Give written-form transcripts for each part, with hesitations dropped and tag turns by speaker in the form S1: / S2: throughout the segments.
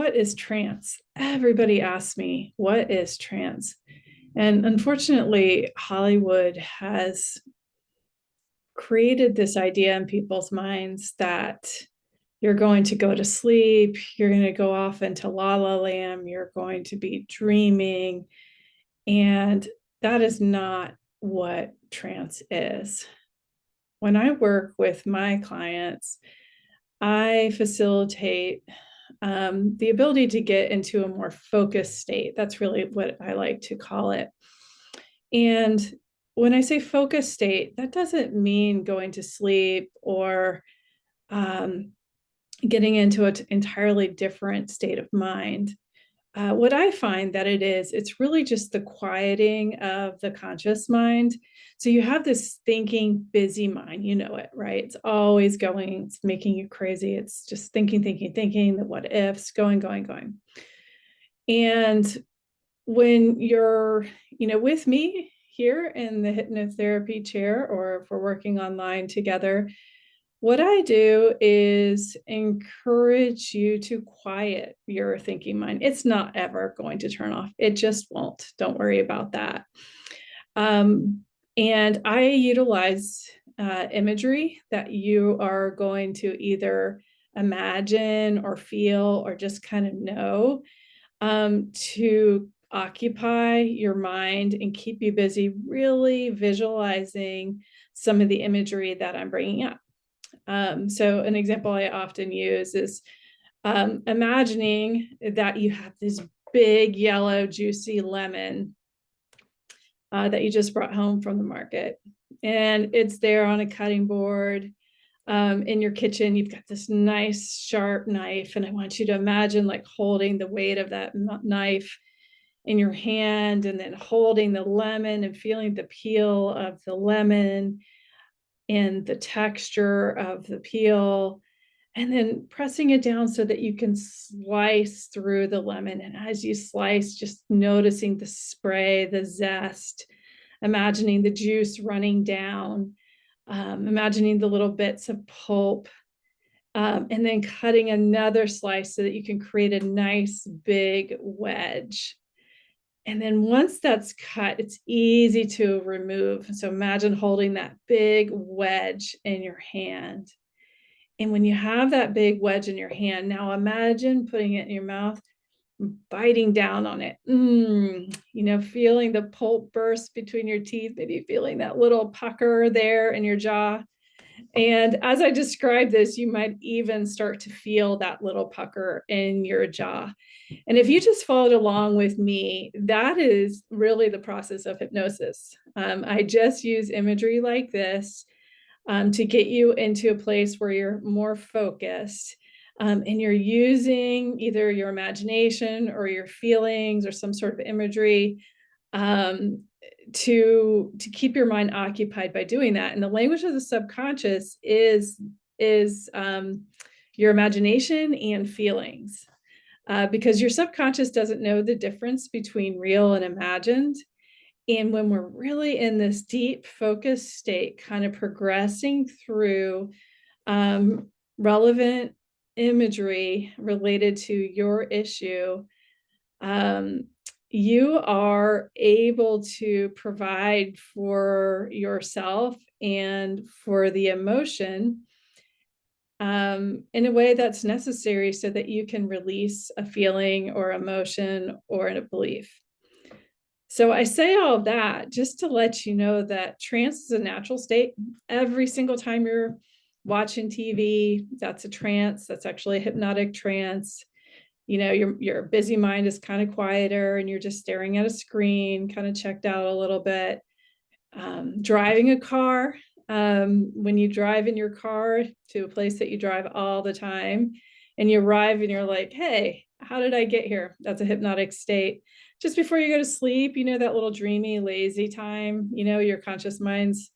S1: what is trance? Everybody asks me, what is trance? And unfortunately, Hollywood has created this idea in people's minds that you're going to go to sleep, you're going to go off into la la land, you're going to be dreaming. And that is not what trance is. When I work with my clients, I facilitate the ability to get into a more focused state. That's really what I like to call it. And when I say focused state, that doesn't mean going to sleep or um, getting into an entirely different state of mind. What I find that it's really just the quieting of the conscious mind. So you have this thinking, busy mind, you know it, right? It's always going, it's making you crazy. It's just thinking, thinking, thinking, the what ifs, going, going, going. And when you're, with me here in the hypnotherapy chair, or if we're working online together, what I do is encourage you to quiet your thinking mind. It's not ever going to turn off. It just won't. Don't worry about that. And I utilize imagery that you are going to either imagine or feel or just kind of know, to occupy your mind and keep you busy, really visualizing some of the imagery that I'm bringing up. So an example I often use is imagining that you have this big yellow juicy lemon that you just brought home from the market, and it's there on a cutting board in your kitchen. You've got this nice sharp knife, and I want you to imagine like holding the weight of that knife in your hand, and then holding the lemon and feeling the peel of the lemon and the texture of the peel, and then pressing it down so that you can slice through the lemon. And as you slice, just noticing the spray, the zest, imagining the juice running down, imagining the little bits of pulp, and then cutting another slice so that you can create a nice big wedge. And then once that's cut, it's easy to remove. So imagine holding that big wedge in your hand. And when you have that big wedge in your hand, now imagine putting it in your mouth, biting down on it. Feeling the pulp burst between your teeth, maybe feeling that little pucker there in your jaw. And as I describe this, you might even start to feel that little pucker in your jaw. And if you just followed along with me, that is really the process of hypnosis. I just use imagery like this to get you into a place where you're more focused, and you're using either your imagination or your feelings or some sort of imagery to keep your mind occupied by doing that. And the language of the subconscious is your imagination and feelings, because your subconscious doesn't know the difference between real and imagined. And when we're really in this deep focused state, kind of progressing through relevant imagery related to your issue, you are able to provide for yourself and for the emotion in a way that's necessary so that you can release a feeling or emotion or a belief. So I say all of that just to let you know that trance is a natural state. Every single time you're watching TV, that's a trance. That's actually a hypnotic trance. Your busy mind is kind of quieter and you're just staring at a screen, kind of checked out a little bit. Driving a car, when you drive in your car to a place that you drive all the time and you arrive and you're like, hey, how did I get here? That's a hypnotic state. Just before you go to sleep, that little dreamy, lazy time, your conscious mind's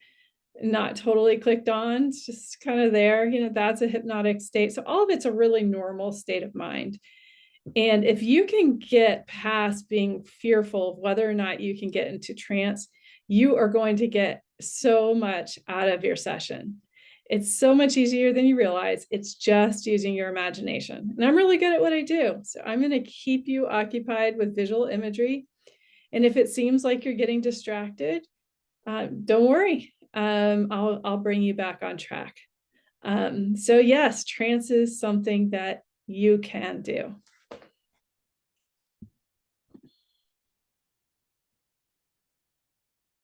S1: not totally clicked on. It's just kind of there, that's a hypnotic state. So all of it's a really normal state of mind. And if you can get past being fearful of whether or not you can get into trance, you are going to get so much out of your session. It's so much easier than you realize. It's just using your imagination. And I'm really good at what I do. So I'm going to keep you occupied with visual imagery. And if it seems like you're getting distracted, don't worry. I'll bring you back on track. So yes, trance is something that you can do.